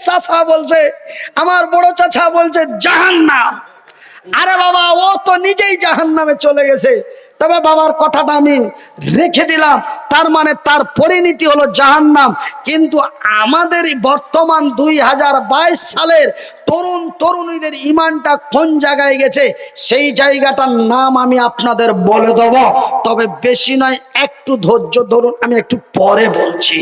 চাচা বলছে, আমার বড় চাচা বলছে জাহান্নাম। আরে বাবা, ও তো নিজেই জাহান্নামে চলে গেছে, তবে বাবার কথাটা আমি রেখে দিলাম, তার মানে তার পরিণতি হলো জাহান্নাম। কিন্তু আমাদের বর্তমান 2022 সালের তরুণ তরুণীদের ইমানটা কোন জায়গায় গেছে সেই জায়গাটার নাম আমি আপনাদের বলে দেব, তবে বেশি নয়, একটু ধৈর্য ধরুন, আমি একটু পরে বলছি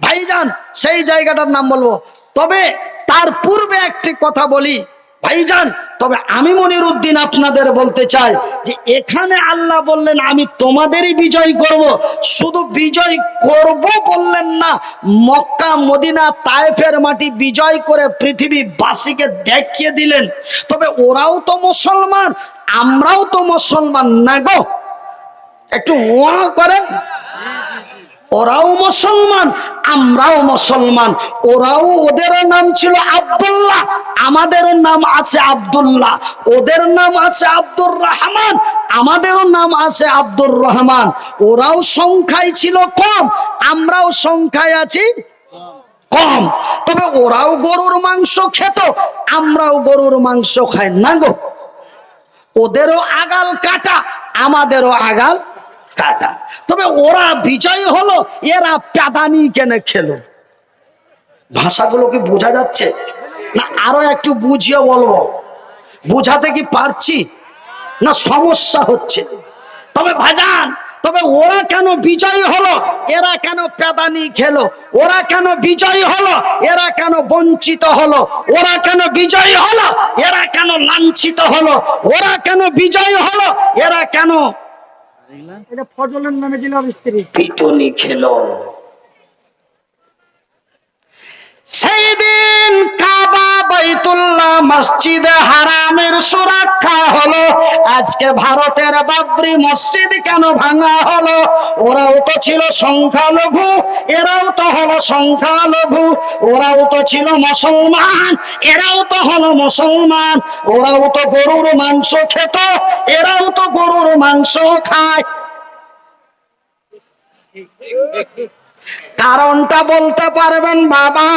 ভাইজান, সেই জায়গাটার নাম বলবো। তবে তার পূর্বে একটি কথা বলি ভাইজান, তবে আমি মনিরউদ্দিন আপনাদের বলতে চাই যে এখানে আল্লাহ বললেন আমি তোমাদেরই বিজয় করব, শুধু বিজয় করব বললেন না, মক্কা মদিনা তায়েফের মাটি বিজয় করে পৃথিবীবাসীকে দেখিয়ে দিলেন। তবে ওরাও তো মুসলমান, আমরাও তো মুসলমান না গো, একটু ওয়া করেন। ওরাও মুসলমান, আমরাও মুসলমান। ওরাও, ওদেরও নাম ছিল আব্দুল্লাহ, আমাদেরও নাম আছে আব্দুল্লাহ। ওদের নাম আছে আব্দুর রহমান, আমাদেরও নাম আছে আব্দুর রহমান। ওরাও সংখ্যায় ছিল কম, আমরাও সংখ্যায় আছি কম। তবে ওরাও গরুর মাংস খেত, আমরাও গরুর মাংস খাই না গো। ওদেরও আগাল কাটা, আমাদেরও আগাল কাটা। তবে ওরা বিজয় হলো, এরা প্যাদানি কেন খেলো? ভাষাগুলো কি বোঝা যাচ্ছে না? আরো একটু বুঝিয়ে বলবো, বুঝাতে কি পারছি না সমস্যা হচ্ছে? তবে ভাজান, তবে ওরা কেন বিজয় হলো, এরা কেন প্যাদানি খেলো? ওরা কেন বিজয় হলো, এরা কেন বঞ্চিত হলো? ওরা কেন বিজয় হলো, এরা কেন লাঞ্ছিত হলো? ওরা কেন বিজয় হলো, এরা কেন এটা ফজলের নামে দিলাম স্ত্রী পিটুনি খেলো? সেই দিন কাবা বাইতুল্লাহ মসজিদে হারামের সুরক্ষা হলো, আজকে ভারতের বাবরি মসজিদ কেন ভাঙা হলো? ওরাও তো ছিল সংখ্যালঘু, এরাও তো হলো সংখ্যালঘু। ওরাও তো ছিল মুসলমান, এরাও তো হলো মুসলমান। ওরাও তো গরুর মাংস খেত, এরাও তো গরুর মাংস খায়। কারণটা বলতে পারবেন বাবা?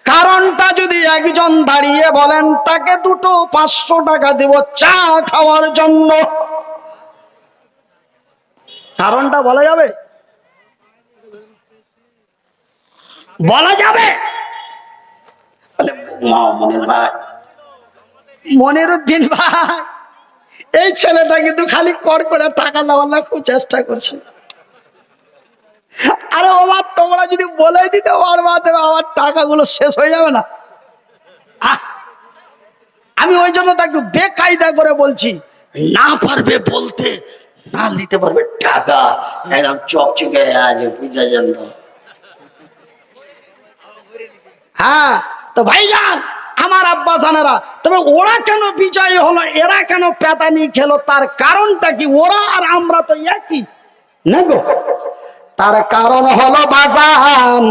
কারণটা যদি একজন দাঁড়িয়ে বলেন, তাকে দুটো 500 টাকা দেব চা খাওয়ার জন্য, কারণটা বলা যাবে? বলা যাবে? মনিরউদ্দিন ভাই, এই ছেলেটা কিন্তু খালি কর করে টাকা নেওয়ার খুব চেষ্টা করছে। আরে বাবা, তোমরা যদি বলে দিতে পারবা আমার টাকাগুলো শেষ হয়ে যাবে না? আমি ওই জন্য তো একটু বেকায়দা করে বলছি, না পারবে বলতে, না নিতে পারবে টাকা, একদম চকচকে আছে, বুঝা যান তো। হ্যাঁ, তো ভাইজান আমার আব্বা জানেরা, তবে ওরা কেন বিজয় হলো, এরা কেন প্যাতানি খেলো, তার কারণটা কি? ওরা আর আমরা তো একই না গো। তার কারণ হলো বাজান,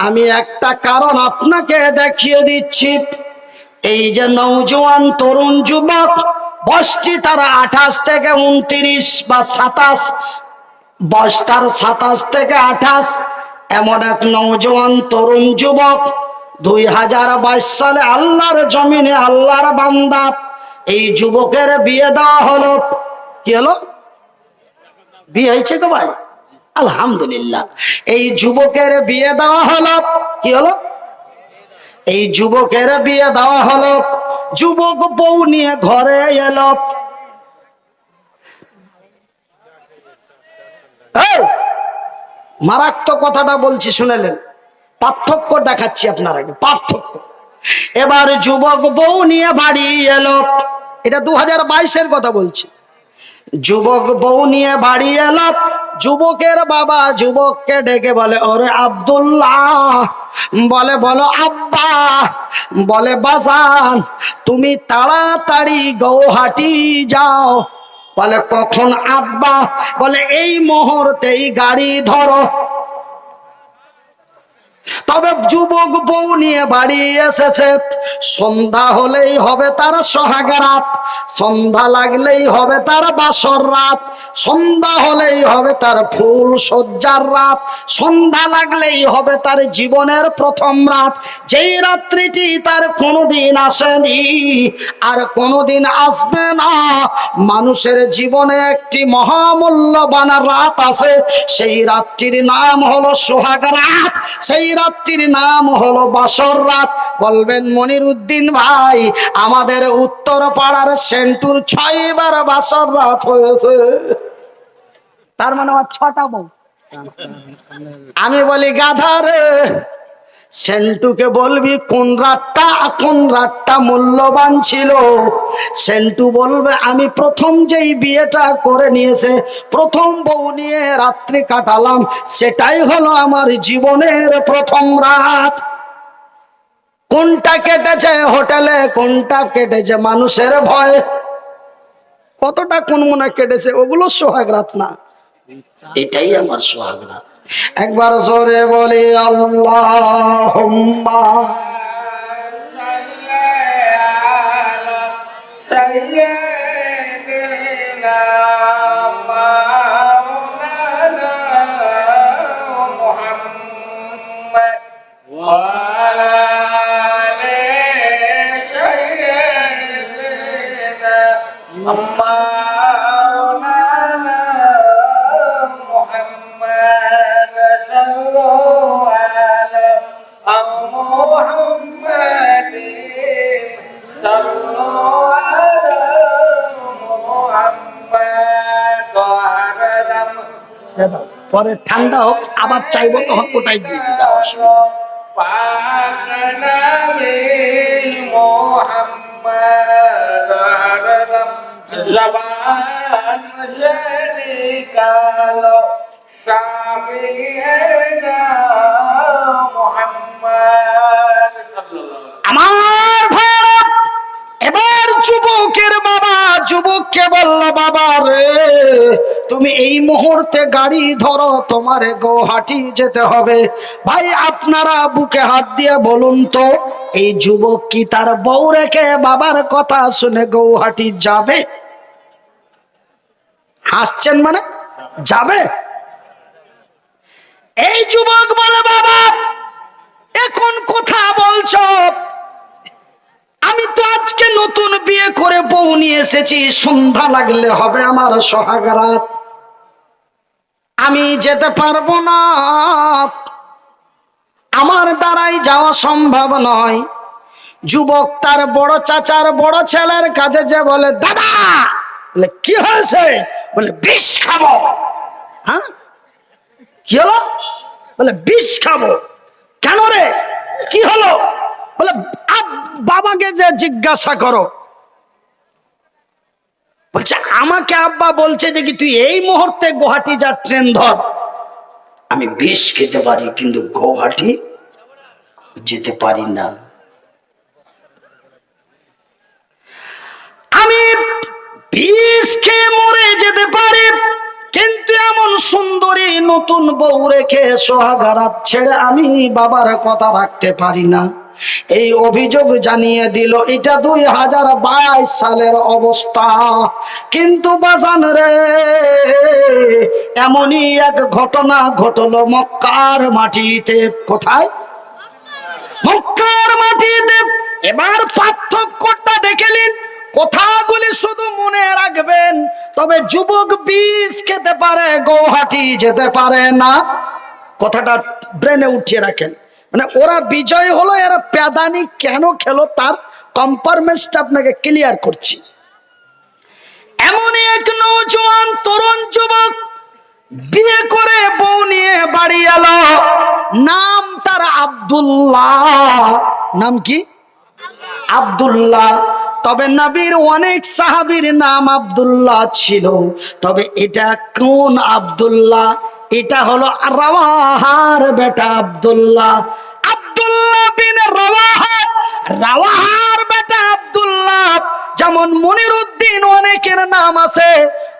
আমি একটা কারণ আপনাকে দেখিয়ে দিচ্ছি। এই যে নওজোয়ান তরুণ যুবক বসছি, তারা 28 থেকে 29 বা 27, বয়সটার 27 থেকে 28, এমন এক নওজোয়ান তরুণ যুবক 2022 সালে আল্লাহর জমিনে আল্লাহর বান্দা, এই যুবকের বিয়ে দেওয়া হলো। কি হলো? বিয়ে হয়েছে গো ভাই, আলহামদুলিল্লাহ। এই যুবকের বিয়ে দেওয়া হলো। কি হলো? এই যুবকের বিয়ে দেওয়া হলো। যুবক বউ নিয়ে ঘরে এলো। মারাত্মক কথাটা বলছি, শুনেলেন? পার্থক্য দেখাচ্ছি আপনার আগে, পার্থক্য। এবার যুবক বউ নিয়ে বাড়ি এলো, এটা 2022-এর কথা বলছি। যুবক বউ নিয়ে বাড়ি এলো। যুবকের বাবা যুবককে ডেকে বলে, ওরে আব্দুল্লাহ, বলে বলো আব্বা, বলে বাজান তুমি তাড়াতাড়ি গৌহাটি যাও। বলে কখন আব্বা? বলে এই মুহূর্তেই গাড়ি ধরো। তবে যুবক বউ নিয়ে বাড়ি এসেছে, সন্ধ্যা হলেই হবে তার সোহাগ রাত, সন্ধ্যা লাগলেই হবে তার বাসর রাত, সন্ধ্যা হলেই হবে তার ফুল সজ্জার রাত, সন্ধ্যা লাগলেই হবে তার জীবনের প্রথম রাত, যেই রাত্রিটি তার কোনোদিন আসেনি আর কোনোদিন আসবে না। মানুষের জীবনে একটি মহামূল্যবান রাত আছে, সেই রাত্রির নাম হলো সোহাগ রাত, সেই রাত্রির নাম হলো বাসর রাত। বলবেন মনিরউদ্দিন ভাই, আমাদের উত্তর পাড়ার সেন্টুর 6 বার বাসর রাত হয়েছে, তার মানে আর 6টা বউ। আমি বলি গাধা রে, সেন্টুকে বলবি কোন রাতটা মূল্যবান ছিল। সেন্টু বলবে আমি প্রথম যেই বিয়েটা করে নিয়েছে, প্রথম বউ নিয়ে রাত্রি কাটালাম, সেটাই হলো আমার জীবনের প্রথম রাত। কোনটা কেটেছে হোটেলে, কোনটা কেটেছে মানুষের ভয়ে, কতটা কোন মনে কেটেছে, ওগুলো সোহাগ রাত না, এটাই আমার সোহাগ রাত। একবার জোরে বলি আল্লাহুম্মা সাইয়্যিদিনা মাওলানা মুহাম্মদ ওয়া আলা আলি সাইয়্যিদিনা মাওলানা মুহাম্মদ সাল্লাল্লাহু আলা মুহাম্মাদিন সাল্লাল্লাহু আলা মুহাম্মদ। পরে ঠান্ডা হোক আবার চাইবো তখন ওটাই দিয়ে দিবা, অসুবিধা নেই। পাক নবী মুহাম্মদ আরদম জবান শরিকালো শাফিঈনা মুহাম্মদ সাল্লাল্লাহু। আমার ভাইরা, এবার যুবকের বাবা যুবককে বলল, বাবা রে তুমি এই মুহূর্তে গাড়ি ধরো, তোমারে গৌহাটি যেতে হবে। ভাই আপনারা বুকে হাত দিয়ে বলুন তো, এই যুবক কি তার বউ রেখে বাবার কথা শুনে গৌহাটি যাবে? হাসছেন মানে যাবে? এই যুবক বলে, বাবা এখন কথা বলছো, আমি তো আজকে নতুন বিয়ে করে বউ নিয়ে এসেছি, সন্ধ্যা লাগলে হবে আমার সোহাগ রাত, আমি যেতে পারবো না, আমার দ্বারাই যাওয়া সম্ভব নয়। যুবক তার বড় চাচার বড় ছেলের কাছে যে বলে, দাদা, বলে কি হয়েছে? বলে বিষ খাবো। হ্যাঁ, কি হলো? বলে বিষ খাবো। কেন রে, কি হলো? বলে বাবাকে যে জিজ্ঞাসা করো। বলছে আমাকে আব্বা বলছে যে কি তুই এই মুহূর্তে গুয়াহাটি যা, ট্রেন ধর। আমি বিষ খেতে পারি কিন্তু গুয়াহাটি যেতে পারি না। আমি বিষ খেয়ে মরে যেতে পারি, কিন্তু এমন সুন্দরী নতুন বউ রেখে সোহাগ রাত ছেড়ে আমি বাবার কথা রাখতে পারি না। এই অভিযোগ জানিয়ে দিল। এটা 2022 সালের অবস্থা। কিন্তু বাজান রে, এমনই এক ঘটনা ঘটলো মক্কার মাটিতে। কোথায়? মক্কার মাটিতে। এবার পার্থক্যটা দেখেলেন, কথাগুলি শুধু মনে রাখবেন। তবে যুবক বিষ খেতে পারে, গৌহাটি যেতে পারে না, কথাটা ব্রেনে উঠিয়ে রাখেন। মানে ওরা বিজয় হলো, এরা প্যাদানি কেন খেলো তার কম্পারমেন্সটা আপনাকে ক্লিয়ার করছি। এমনই এক নওজোয়ান তরুণ যুবক বিয়ে করে বউ নিয়ে বাড়ি এলো। নাম তার আব্দুল্লাহ। নাম কি? আব্দুল্লাহ। তবে নবীর অনেক সাহাবীর নাম আব্দুল্লাহ ছিল, তবে এটা কোন আব্দুল্লাহ? এটা হলো রাওয়াহার বেটা আব্দুল্লাহ। আব্দুল্লাহ বিন রাওয়াহা, রাওয়াহার বেটা আব্দুল্লাহ। যেমন মনিরউদ্দিন অনেকের নাম আছে,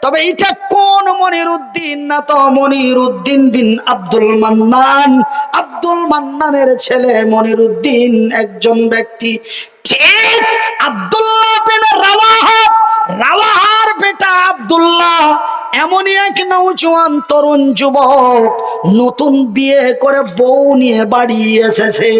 তবে এটা কোন মনিরউদ্দিন? না তো মনিরউদ্দিন বিন আব্দুল মান্নান। আব্দুল মান্নানের ছেলে মনিরুদ্দিন একজন ব্যক্তি, ঠিক আব্দুল্লাহ বিন রাওয়াহা, রাওয়াহার বেটা আব্দুল্লাহ এমনই এক নওজোয়ান তরুণ যুবক, নতুন বিয়ে করে বউ নিয়ে বাড়ি এসেছে।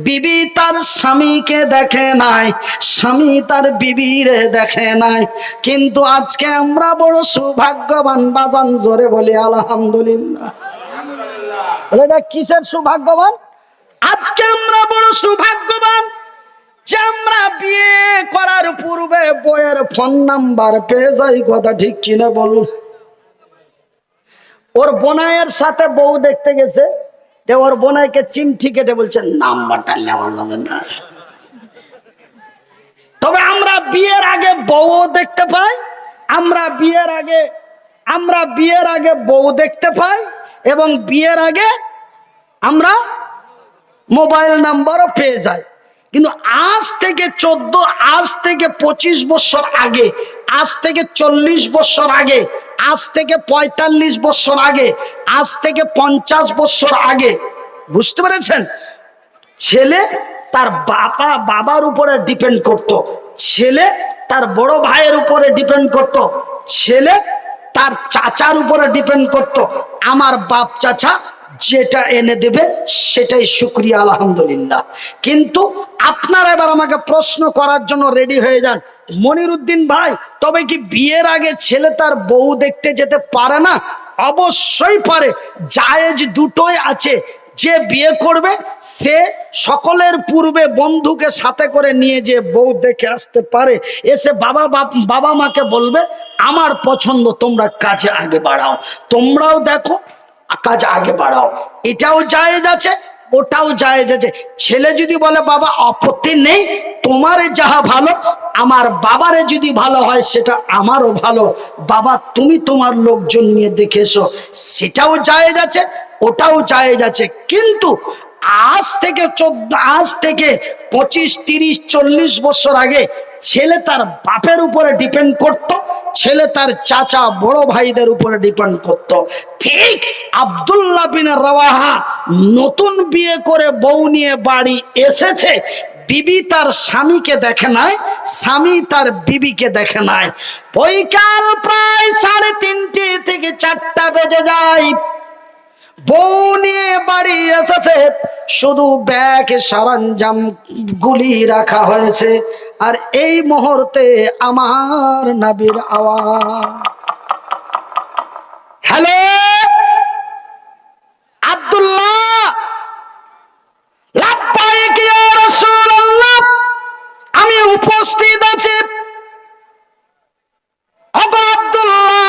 বিবি তার স্বামীকে দেখে নাই, স্বামী তার বিবিরে দেখে নাই। কিন্তু আজকে আমরা বড় সৌভাগ্যবান, বাজান জোরে বলি আলহামদুলিল্লাহ। এটা কিসের সৌভাগ্যবান? আজকে আমরা বড় সৌভাগ্যবান যে আমরা বিয়ে করার পূর্বে বইয়ের ফোন নাম্বার পেয়ে যাই। কথা ঠিক কিনা বলুন? ওর বোনাইয়ের সাথে বউ দেখতে গেছে, ওর বোনাইকে চিমটি কেটে বলছে নাম্বারটা নেওয়া যাবে না। তবে আমরা বিয়ের আগে বউ দেখতে পাই, আমরা বিয়ের আগে বউ দেখতে পাই, এবং বিয়ের আগে আমরা মোবাইল নাম্বারও পেয়ে যাই। কিন্তু আজ থেকে 25 বছর আগে, আজ থেকে 40 বছর আগে, আজ থেকে 45 বছর আগে, আজ থেকে 50 বছর আগে, বুঝতে পেরেছেন, ছেলে তার বাবার উপরে ডিপেন্ড করত, ছেলে তার বড় ভাইয়ের উপরে ডিপেন্ড করত, ছেলে তার চাচার উপরে ডিপেন্ড করত। আমার বাপ চাচা যেটা এনে দেবে সেটাই শুকরিয়া আলহামদুলিল্লাহ। কিন্তু আপনারা এবার আমাকে প্রশ্ন করার জন্য রেডি হয়ে যান, মনিরুদ্দিন ভাই, তবে কি বিয়ের আগে ছেলে তার বউ দেখতে যেতে পারে না? অবশ্যই পারে, জায়েজ দুটোই আছে। যে বিয়ে করবে সে সকলের পূর্বে বন্ধুকে সাথে করে নিয়ে যে বউ দেখে আসতে পারে, এসে বাবা মাকে বলবে আমার পছন্দ, তোমরা কাজে আগে বাড়াও, তোমরাও দেখো কাজ আগে বাড়াও। এটাও জায়েজ আছে, ওটাও জায়েজ আছে। ছেলে যদি বলে বাবা আপত্তি নেই, তোমারে যাহা ভালো, আমার বাবারে যদি ভালো হয় সেটা আমারও ভালো, বাবা তুমি তোমার লোকজন নিয়ে দেখে এসো, সেটাও জায়েজ আছে, ওটাও জায়েজ আছে। কিন্তু আজ থেকে 25, 30, 40 বছর আগে ছেলে তার বাপের উপরে ডিপেন্ড করত, ছেলে তার চাচা বড় ভাইদের উপরে ডিপেন্ড করত। ঠিক আব্দুল্লাহ বিন রাওয়াহা নতুন বিয়ে করে বউ নিয়ে বাড়ি এসেছে, বিবি তার স্বামীকে দেখে নাই, স্বামী তার বিবিকে দেখে নাই। বৈকাল প্রায় 3:30 থেকে 4টা বেজে যায়, বউ নিয়ে বাড়ি এসেছে, শুধু ব্যাগ সরঞ্জাম গুলি রাখা হয়েছে। আর এই মুহূর্তে আমার নবীর আওয়াজ, হ্যালো আব্দুল্লাহ, লাব্বাইক ইয়া রাসূলুল্লাহ, আমি উপস্থিত আছি। ওগো আব্দুল্লাহ,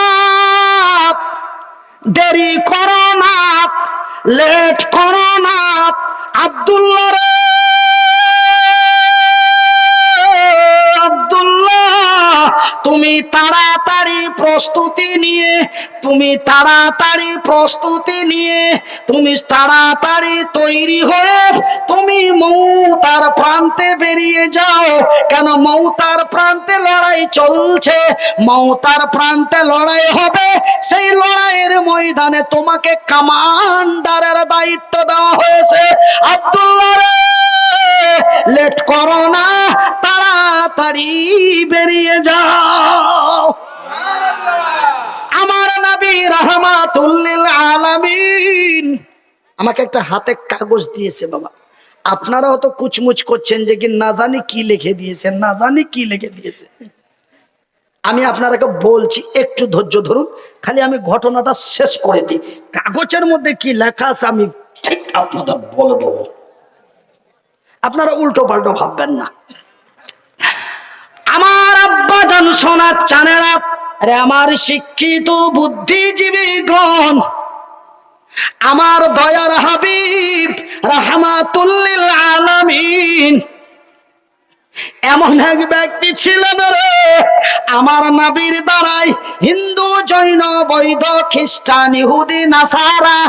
দেরি করো না, লেট করো না। আব্দুল্লাহ রে, আব্দুল্লাহ, তুমি তাড়াতাড়ি প্রস্তুতি নিয়ে, তুমি তাড়াতাড়ি তৈরি হয়ে তুমি মৌতার প্রান্তে বেরিয়ে যাও। কেন? মৌতার প্রান্তে লড়াই চলছে, মৌতার প্রান্তে লড়াই হবে, সেই লড়াইয়ের ময়দানে তোমাকে কমান্ডারের দায়িত্ব দেওয়া হয়েছে। আব্দুল্লাহ রে, লেট করো না, তাড়াতাড়ি বেরিয়ে যাও। আমার নবী রাহমাতুল লিল আলামিন আমাকে একটা হাতে কাগজ দিয়েছে। বাবা, আপনারা হয়তো কুচমুচ করছেন যে কি না জানি কি লিখে দিয়েছে, না জানি কি লিখে দিয়েছে। আমি আপনারাকে বলছি, একটু ধৈর্য ধরুন, খালি আমি ঘটনাটা শেষ করে দিই। কাগজের মধ্যে কি লেখা আছে আমি ঠিক আপনাদের বলে দেবো, আপনারা উল্টো পাল্টো ভাববেন না। আমার আব্বা জান, সোনা চানেরা, আরে আমার শিক্ষিত বুদ্ধিজীবীগণ, আমার দয়ার হাবিব রাহমাতুল লিল আলামিন এমন এক ব্যক্তি ছিলেন রে, আমার নবীর দ্বারাই হিন্দু, জৈন, বৌদ্ধ, খ্রিস্টান, ইহুদি, নাসারা,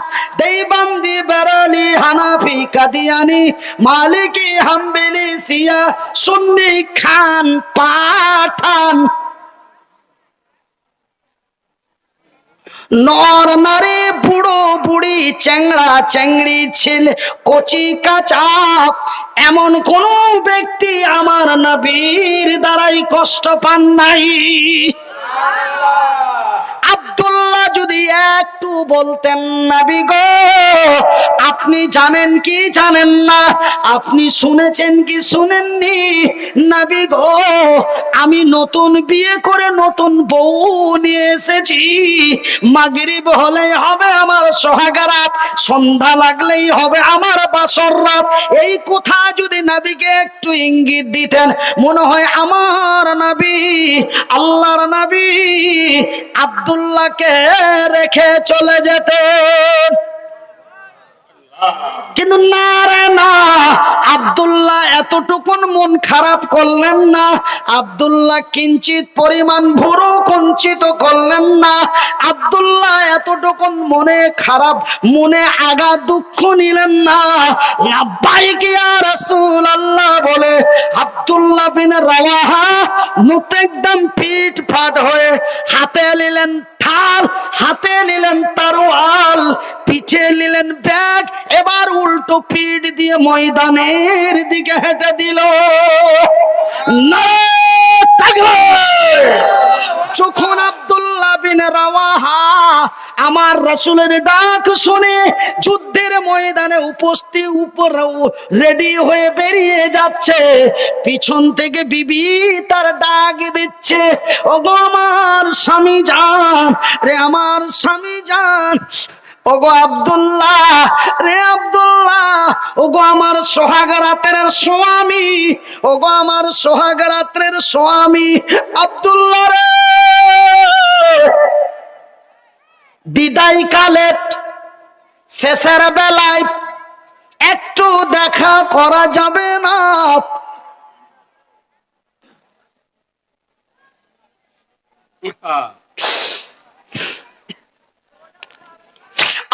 দেওবন্দি, বেরেলি, হানাফি, কাদিয়ানি, মালিকি, হাম্বলি, শিয়া, সুন্নি, খান, পাঠান, নর নারী, বুড়ো বুড়ি, চ্যাংড়া চ্যাংড়ি ছেলে কচি কাঁচা এমন কোন ব্যক্তি আমার নবীর দ্বারাই কষ্ট পান নাই। আব্দুল্লাহ যদি একটু বলতেন নবী গো আপনি জানেন কি জানেন না, আপনি শুনেছেন কি শুনেননি, নবী গো আমি নতুন বিয়ে করে নতুন বউ নিয়ে এসেছি, মাগরিব হলেই হবে আমার সোহাগ রাত, সন্ধ্যা লাগলেই হবে আমার বাসর রাত, এই কথা যদি নবীকে একটু ইঙ্গিত দিতেন মনে হয় আমার নবী আল্লাহর নবী আব্দুল্লাহকে রেখে চলে যেতেন। কিন্তু না রে না, আব্দুল্লাহ এতটুকুন মন খারাপ করলেন না, আব্দুল্লাহ কিঞ্চিত পরিমাণ ভুরু কুঞ্চিত করলেন না, আব্দুল্লাহ এতটুকুন মনে খারাপ মনে আগা দুঃখ নিলেন না। লাব্বাইক ইয়া রাসূলুল্লাহ বলে আব্দুল্লাহ বিন রাওয়াহা মুখ একদম পিট ফাট হয়ে হাতে নিলেন ঢাল, হাতে নিলেন তরোয়াল, পিঠে নিলেন ব্যাগ, এবার উল্টো পিঠ দিয়ে ময়দানের দিকে হেঁটে দিল। নারে তাকবীর! যখন আব্দুল্লাহ বিন রাওয়াহা আমার রাসূলের ডাক শুনে যুদ্ধের ময়দানে উপস্থিত উপর রেডি হয়ে বেরিয়ে যাচ্ছে, পিছন থেকে বিবি তার ডাক দিচ্ছে, ওগো আমার স্বামী জান রে, আমার স্বামী জান, ওগো আব্দুল্লাহ রে আব্দুল্লাহ, ওগো আমার সোহাগ রাতের স্বামী, ওগো আমার সোহাগ রাতের স্বামী আব্দুল্লাহ রে, বিদায় কালে শেষের বেলায় একটু দেখা করা যাবে না?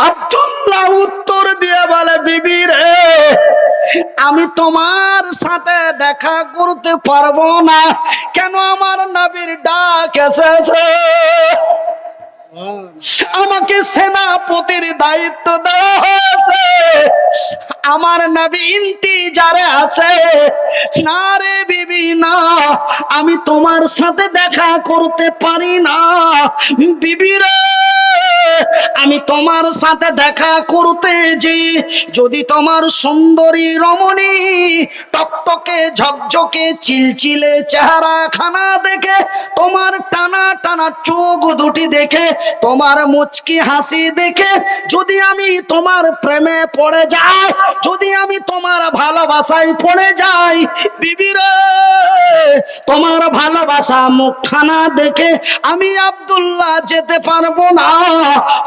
আব্দুল্লাহ উত্তর দিয়ে বলে বিবি রে আমি তোমার সাথে দেখা করতে পারবো না। কেন? আমার নবীর ডাক এসেছে, আমাকে সেনাপতির দায়িত্ব দেওয়া হয়েছে, আমার নবী ইন্তিজারে আছে। না রে বিবি না, আমি তোমার সাথে দেখা করতে পারি না। বিবি রে আমি তোমার সাথে দেখা করতে যে যদি তোমার সুন্দরী রমণী টকটকে ঝকঝকে চিলচিলে চেহারা খানা দেখে, তোমার টানা টানা চোখ দুটি দেখে, তোমার মুচকি হাসি দেখে যদি আমি তোমার প্রেমে পড়ে যাই, যদি আমি তোমার ভালোবাসায় পড়ে যাই, বিবি রে তোমার ভালোবাসা মুখখানা দেখে আমি আব্দুল্লাহ যেতে পারবো না।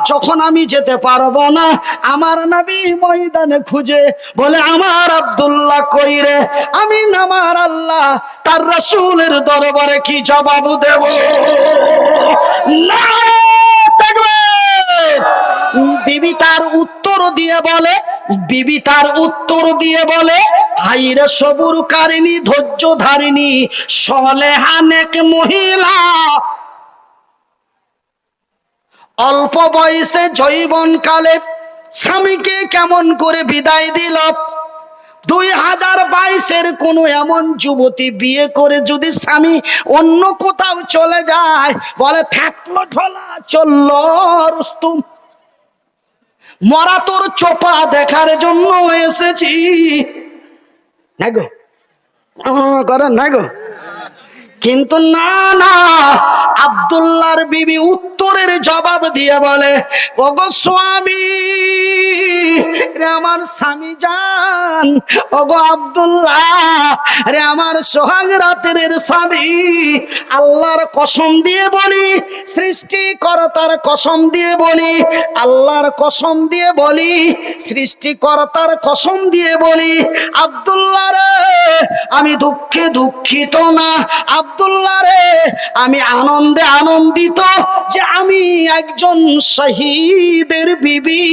যখন আমি যেতে পারবো না, আমার নবী ময়দানে খুঁজে বলে আমার আব্দুল্লাহ কই রে? আমি আমার আল্লাহ তার রাসূলের দরবারে কি জবাব দেব? না তাকবীর! বিবি তার উত্তর দিয়ে বলে, বিবি তার উত্তর দিয়ে বলে, হাইরে সবুর কারিনী ধৈর্য ধারিনী সলেহা নেক মহিলা, অল্প বয়সে যৌবন কালে স্বামীকে কেমন করে বিদায় দিল। 2022-এর কোন এমন যুবতী বিয়ে করে যদি স্বামী অন্য কোথাও চলে যায়, বলে থাকলো ঝোলা চললো রুস্তুম, মরা তোর চোপা দেখার জন্য এসেছি। না গো করেন না গো। কিন্তু না না, আব্দুল্লাহর বিবি উত্তরের জবাব দিয়ে বলে, ওগো স্বামী রে আমার স্বামী জান, ওগো আব্দুল্লাহ রে আমার সোহাগ রাতের স্বামী, আল্লাহর কসম দিয়ে বলি, সৃষ্টিকর্তার কসম দিয়ে বলি, আল্লাহর কসম দিয়ে বলি, সৃষ্টিকর্তার কসম দিয়ে বলি, আব্দুল্লাহ রে আমি দুঃখে দুঃখিত না, আব্দুল্লাহ রে আমি আনন্দে আনন্দিত যে আমি একজন শহীদের বিবি,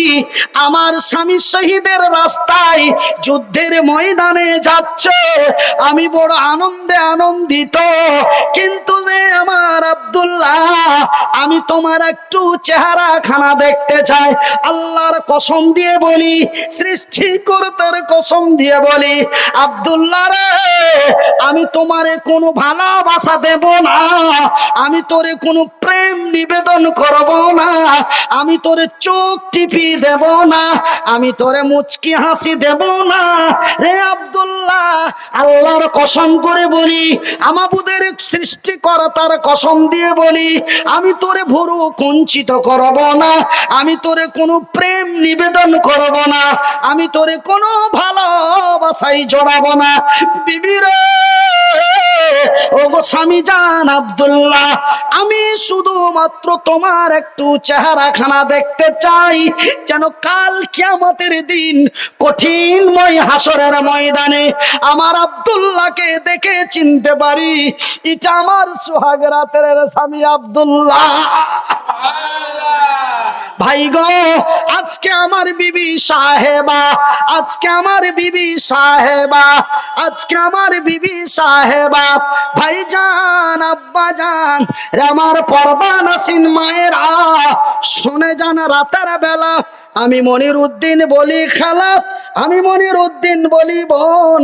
আমার স্বামী শহীদের রাস্তায় যুদ্ধের ময়দানে যাচ্ছ, আমি বড় আনন্দে আনন্দিত। কিন্তু রে আমার আব্দুল্লাহ, আমি তোমার একটু চেহারা খানা দেখতে চাই। আল্লাহর কসম দিয়ে বলি, সৃষ্টিকর্তার কসম দিয়ে বলি, আব্দুল্লাহ রে, আমি তোমারে কোনো ভালোবাসা দেব না, আমি তোরে কোনো প্রেম নিবেদন করব না, আমি তোরে চোখ টিপি দেব না, আমি তোরে মুচকি হাসি দেব না রে আব্দুল্লাহ। আল্লাহর কসম করে বলি, আমাদের সৃষ্টিকর্তার কসম দিয়ে বলি, আমি তোরে ভুরু কুঞ্চিত করব না, আমি তোরে কোনো প্রেম নিবেদন করব না, আমি তোরে কোনো ভালোবাসাই জড়াবো না। বিবিরে, ও গো স্বামী জান আব্দুল্লাহ, আমি শুধুমাত্র তোমার একটু চেহারাখানা দেখতে চাই, যেন কাল কিয়ামতের দিন কঠিনময় হাসরের ময়দানে আমার আব্দুল্লাহকে দেখে চিনতে পারি, এটা আমার সোহাগ রাতের স্বামী আব্দুল্লাহ। ভাই গো, আজকে আমার বিবি সাহেবা, আজকে আমার বিবি সাহেবা, আজকে আমার বিবি সাহেবা, ভাইজান আব্বাজান রে আমার পর্দা নাসিন মায়েরা, শুনে যান রাতের বেলা আমি মনির উদ্দিন বলি খালা, আমি মনির উদ্দিন বলি বোন,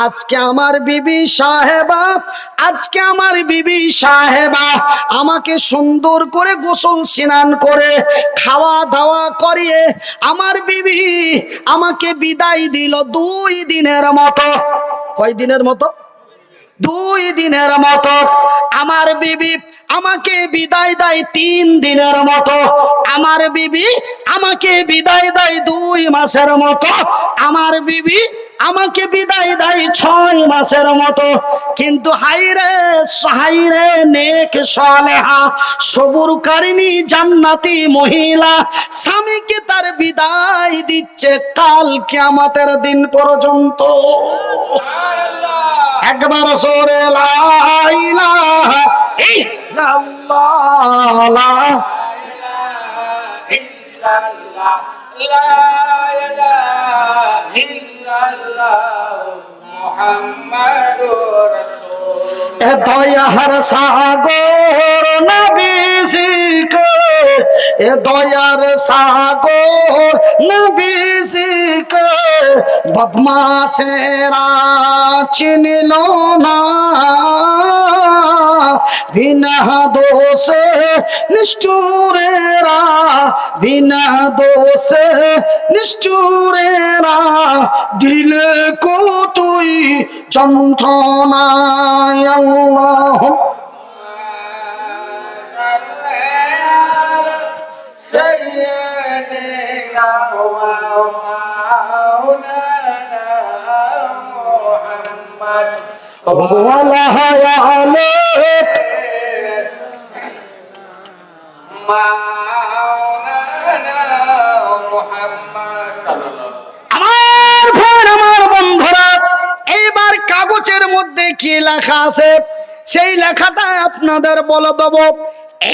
আজকে আমার বিবি সাহেবা, আজকে আমার বিবি সাহেবা আমাকে সুন্দর করে গোসল স্নান করে খাওয়া দাওয়া করিয়ে আমার বিবি আমাকে বিদায় দিল 2 দিনের মতো। কয় দিনের মতো? 2 দিনের মতো। আমার বিবি আমাকে বিদায় দেয় 3 দিনের মতো। আমার বিবি আমাকে বিদায় দেয় 2 মাসের মতো। আমার বিবি আমাকে বিদায় দেয় 6 মাসের মতো। কিন্তু হাইরে নেক সালেহা সবুরকারিনী জান্নাতি মহিলা স্বামীকে তার বিদায় দিচ্ছে কাল কিয়ামতের দিন পর্যন্ত। একবার সরে লা ইলাহা ইল্লাল্লাহ, লা ইল্লাল্লাহ, লা ইলাহা ইল্লাল্লাহ, মুহাম্মাদুর রাসূল। এ দয়ার সাগর নবীজিকে, এ দয়ার সাগর নবীজিকে বদমাশেরা চিনল না, বিনা দোষে নিষ্ঠুরেরা, বিনা দোষে নিষ্ঠুরেরা দিলে কতই যন্ত্রণায়। আল্লাহ আমার ভাই, আমার বন্ধুরা, এইবার কাগজের মধ্যে কি লেখা আছে সেই লেখাটা আপনাদের বলে দেব।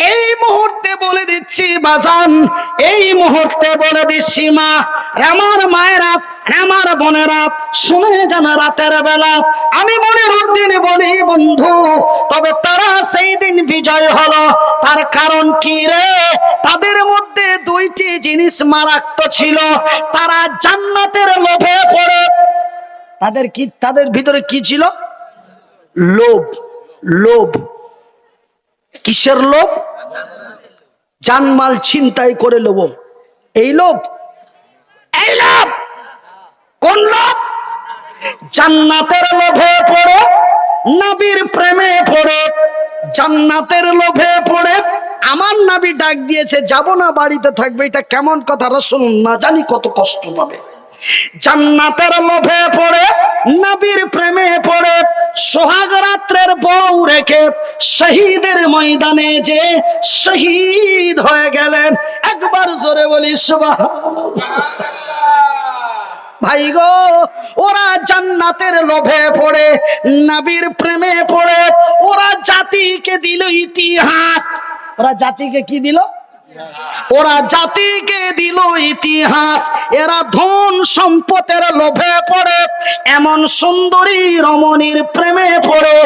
এই মুহূর্তে বলে দিচ্ছি বাজান, এই মুহূর্তে বলে দিচ্ছি মা, আমার মায়েরা, আমার বোনেরা, শুনে যান রাতের বেলা আমি মনির উদ্দিন বলি বন্ধু, তবে তারা সেই দিন বিজয় হলো। তার কারণ কি রে? তাদের মধ্যে 2টি জিনিস মারাত্মক ছিল। তারা জান্নাতের লোভে পড়ে, তাদের ভিতরে কি ছিল? লোভ। লোভ কিসের লোভ? জানমাল ছিনতাই করে লোভ। এই লোভ, এই লোভ কোন লোভ? জান্নাতের লোভে পড়ে, নবীর প্রেমে পড়ে, জান্নাতের লোভে পড়ে। আমার নবী ডাক দিয়েছে যাব না, বাড়িতে থাকবে। এটা কেমন কথা? রাসূল না জানি কত কষ্ট পাবে। জান্নাতের লোভে পড়ে, নবীর প্রেমে পড়ে, সোহাগ রাত্রের বউ রেখে শহীদের ময়দানে যে শহীদ হয়ে গেলেন। একবার জোরে বলি সুবহানাল্লাহ। ভাই গো, ওরা জান্নাতের লোভে পড়ে, নবীর প্রেমে পড়ে, ওরা জাতিকে দিল ইতিহাস। ওরা জাতিকে কি দিল? ওরা জাতিকে দিল ইতিহাস, এরা ধন সম্পদের লোভে পড়ে, এমন সুন্দরী রমণীর প্রেমে পড়ে